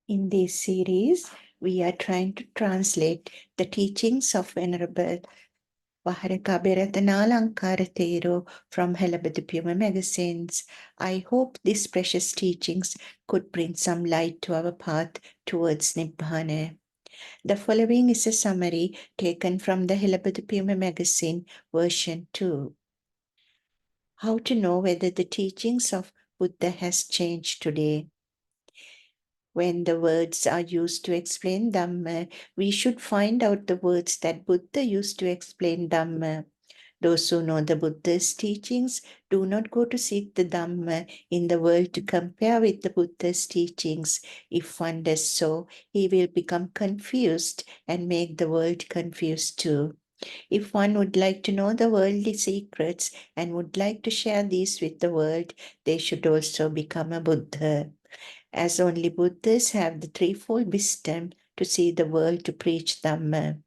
In this series, we are trying to translate the teachings of Venerable Waharaka Temple from Helabodhu Piyuma Magazines. I hope these precious teachings could bring some light to our path towards Nibbana. The following is a summary taken from the Helabodhu Piyuma Magazine version 2. How to know whether the teachings of Buddha has changed today. When the words are used to explain Dhamma, we should find out the words that Buddha used to explain Dhamma. Those who know the Buddha's teachings do not go to seek the Dhamma in the world to compare with the Buddha's teachings. If one does so, he will become confused and make the world confused too. If one would like to know the worldly secrets and would like to share these with the world, they should also become a Buddha. As only Buddhas have the threefold wisdom to see the world to preach Dhamma.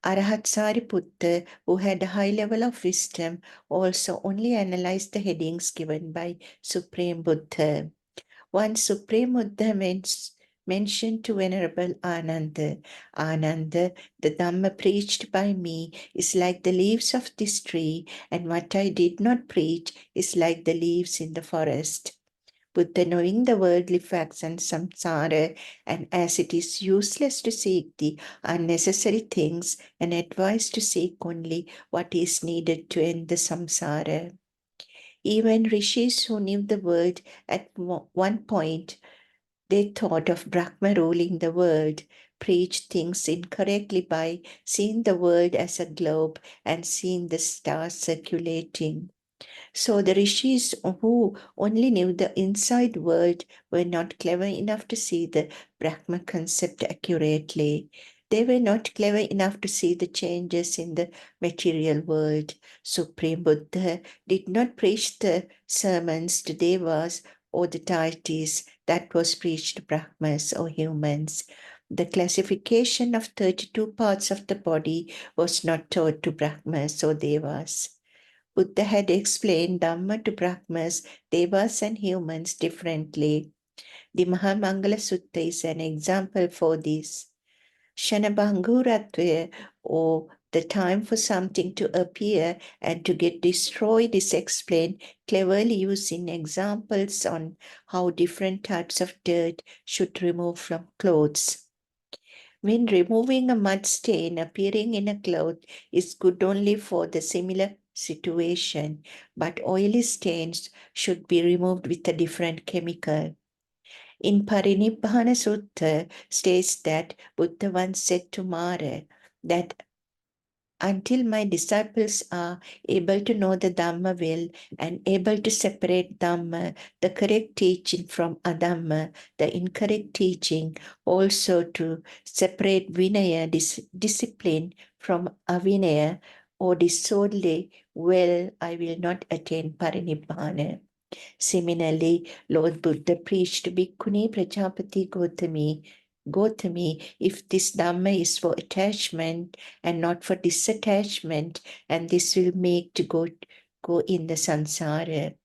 Arahat Sariputta, who had a high level of wisdom, also only analyzed the headings given by Supreme Buddha. One Supreme Buddha mentioned to Venerable Ananda, Ananda, the Dhamma preached by me is like the leaves of this tree, and what I did not preach is like the leaves in the forest. Buddha, knowing the worldly facts and samsara, and as it is useless to seek the unnecessary things, and advised to seek only what is needed to end the samsara. Even rishis who knew the world at one point, they thought of Brahma ruling the world, preached things incorrectly by seeing the world as a globe and seeing the stars circulating. So the rishis who only knew the inside world were not clever enough to see the Brahma concept accurately. They were not clever enough to see the changes in the material world. Supreme Buddha did not preach the sermons to devas or the deities that was preached to Brahmas or humans. The classification of 32 parts of the body was not taught to Brahmas or devas. Buddha had explained Dhamma to Brahmas, Devas, and humans differently. The Mahamangala Sutta is an example for this. Shanabhanguratva, or the time for something to appear and to get destroyed, is explained cleverly using examples on how different types of dirt should remove from clothes. When removing a mud stain appearing in a cloth is good only for the similar situation, but oily stains should be removed with a different chemical. In Parinibbana Sutta states that Buddha once said to Mara that until my disciples are able to know the Dhamma well and able to separate Dhamma, the correct teaching, from Adhamma, the incorrect teaching, also to separate Vinaya, discipline, from Avinaya or disorderly, well, I will not attain Parinibbana. Similarly, Lord Buddha preached to Bhikkhuni Prajapati Gotami, if this Dhamma is for attachment and not for disattachment, and this will make to go in the samsara.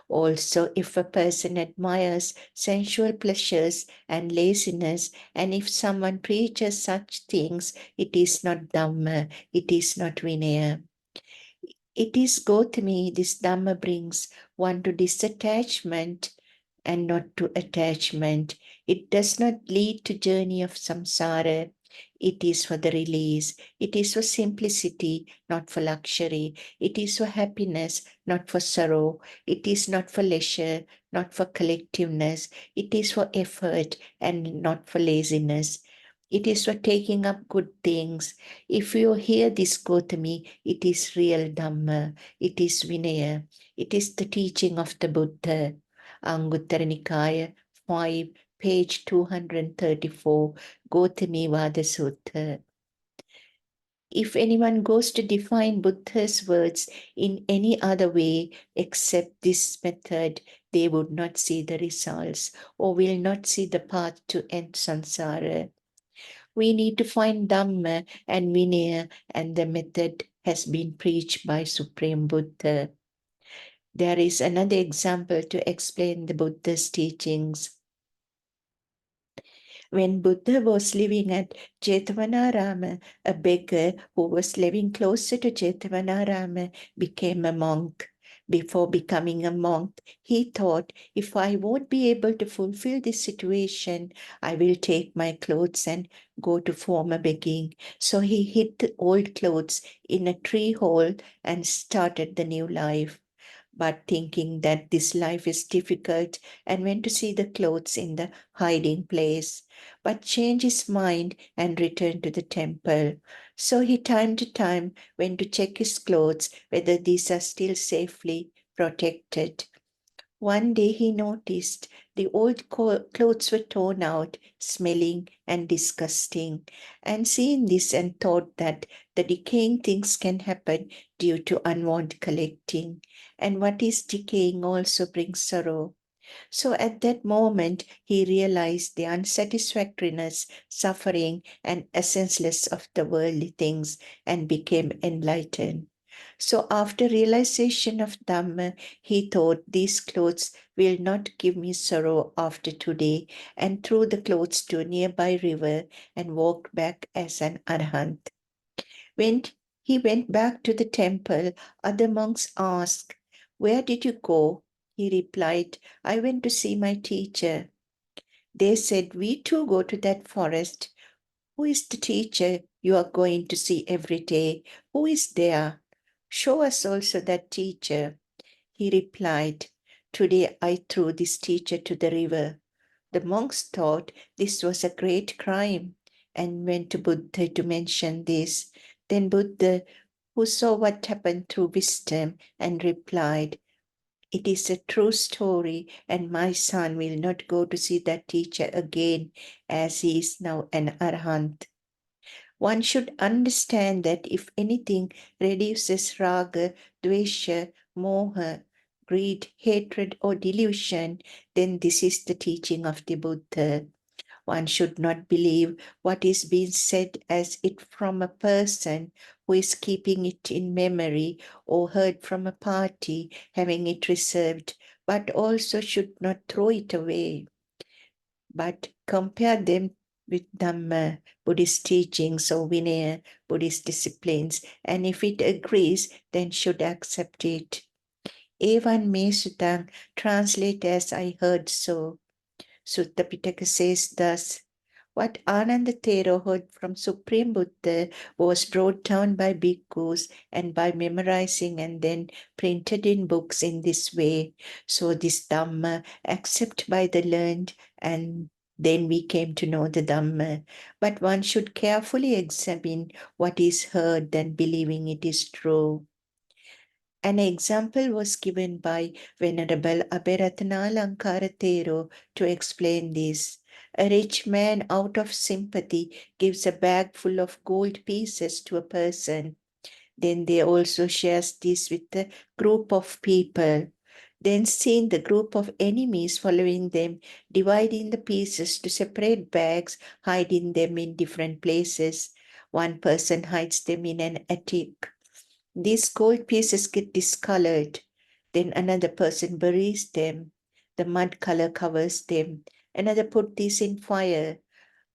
Also, if a person admires sensual pleasures and laziness, and if someone preaches such things, it is not Dhamma, it is not Vinaya. It is Gotami, this Dhamma brings one to disattachment and not to attachment. It does not lead to journey of samsara. It is for the release. It is for simplicity, not for luxury. It is for happiness, not for sorrow. It is not for leisure, not for collectiveness. It is for effort and not for laziness. It is for taking up good things. If you hear this Gotami, it is real Dhamma, it is Vinaya, it is the teaching of the Buddha. Anguttara Nikaya 5, page 234, Gotami Vada Sutta. If anyone goes to define Buddha's words in any other way except this method, they would not see the results or will not see the path to end samsara. We need to find Dhamma and Vinaya, and the method has been preached by Supreme Buddha. There is another example to explain the Buddha's teachings. When Buddha was living at Jethavanarama, a beggar who was living closer to Jethavanarama became a monk. Before becoming a monk, he thought, if I won't be able to fulfill this situation, I will take my clothes and go to former begging. So he hid the old clothes in a tree hole and started the new life, but thinking that this life is difficult and went to see the clothes in the hiding place, but changed his mind and returned to the temple. So he time to time went to check his clothes whether these are still safely protected. One day he noticed the old clothes were torn out, smelling and disgusting, and seeing this and thought that the decaying things can happen due to unwanted collecting, and what is decaying also brings sorrow. So at that moment, he realized the unsatisfactoriness, suffering, and essenceless of the worldly things and became enlightened. So after realization of Dhamma, he thought these clothes will not give me sorrow after today, and threw the clothes to a nearby river and walked back as an arhat. When he went back to the temple, other monks asked, "Where did you go?" He replied, "I went to see my teacher." They said, "We too go to that forest. Who is the teacher you are going to see every day? Who is there? Show us also that teacher." He replied, "Today I threw this teacher to the river." The monks thought this was a great crime and went to Buddha to mention this. Then Buddha, who saw what happened through wisdom, and replied, "It is a true story, and my son will not go to see that teacher again, as he is now an arhat." One should understand that if anything reduces raga, dvesha, moha, greed, hatred, or delusion, then this is the teaching of the Buddha. One should not believe what is being said as it from a person who is keeping it in memory, or heard from a party having it reserved, but also should not throw it away, but compare them with Dhamma, Buddhist teachings, or Vinaya, Buddhist disciplines, and if it agrees, then should accept it. Evan me sutang, translate as I heard so. Sutta Pitaka says thus, what Ananda Thero heard from Supreme Buddha was brought down by bhikkhus and by memorizing and then printed in books in this way. So this Dhamma accepted by the learned, and then we came to know the Dhamma. But one should carefully examine what is heard than believing it is true. An example was given by Venerable Abhiratanalankara Thero to explain this. A rich man, out of sympathy, gives a bag full of gold pieces to a person. Then they also shares this with a group of people. Then seeing the group of enemies following them, dividing the pieces to separate bags, hiding them in different places. One person hides them in an attic. These gold pieces get discolored. Then another person buries them. The mud color covers them. Another put these in fire.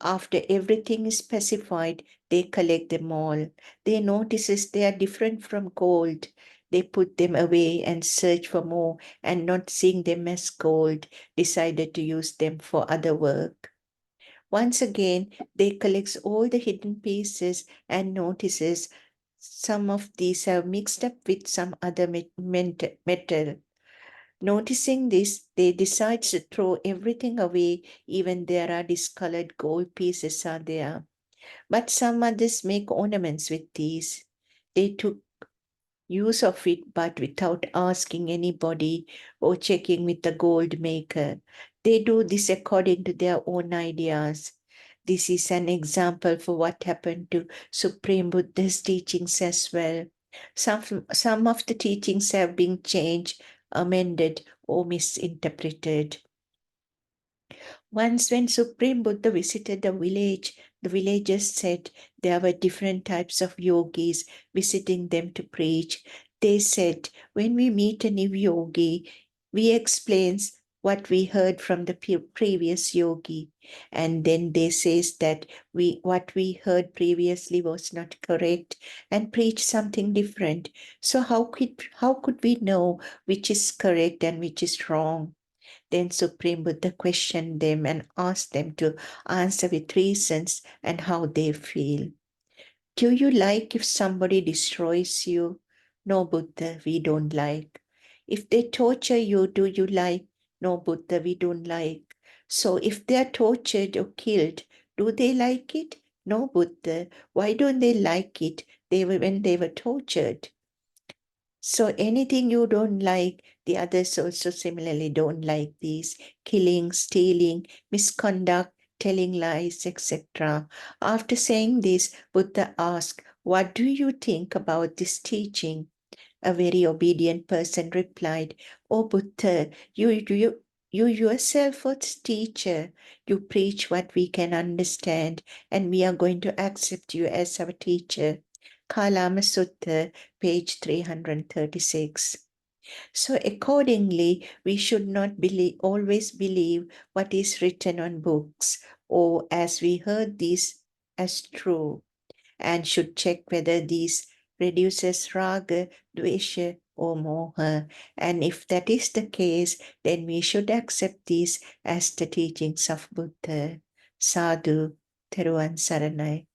After everything is pacified, they collect them all. They notices they are different from gold. They put them away and search for more, and not seeing them as gold, decided to use them for other work. Once again, they collects all the hidden pieces and notices some of these have mixed up with some other metal. Noticing this, they decide to throw everything away, even there are discolored gold pieces are there. But some others make ornaments with these. They took use of it, but without asking anybody or checking with the gold maker. They do this according to their own ideas. This is an example for what happened to Supreme Buddha's teachings as well. Some of the teachings have been changed, amended, or misinterpreted. Once, when Supreme Buddha visited a village, the villagers said there were different types of yogis visiting them to preach. They said, when we meet a new yogi, we explains what we heard from the previous yogi, and then they says that what we heard previously was not correct and preach something different. So how could we know which is correct and which is wrong? Then Supreme Buddha questioned them and asked them to answer with reasons and how they feel. Do you like if somebody destroys you? No, Buddha, we don't like. If they torture you, do you like? No, Buddha, we don't like. So if they are tortured or killed, do they like it? No, Buddha. Why don't they like it? When they were tortured. So anything you don't like, the others also similarly don't like these killing, stealing, misconduct, telling lies, etc. After saying this, Buddha asked, "What do you think about this teaching?" A very obedient person replied, "Oh Buddha, you yourself are teacher. You preach what we can understand, and we are going to accept you as our teacher." Kalama Sutta, page 336. So accordingly, we should not always believe what is written on books, or as we heard this as true, and should check whether these reduces raga, dvesha, or moha. And if that is the case, then we should accept these as the teachings of Buddha. Sadhu, Teruvan Saranai.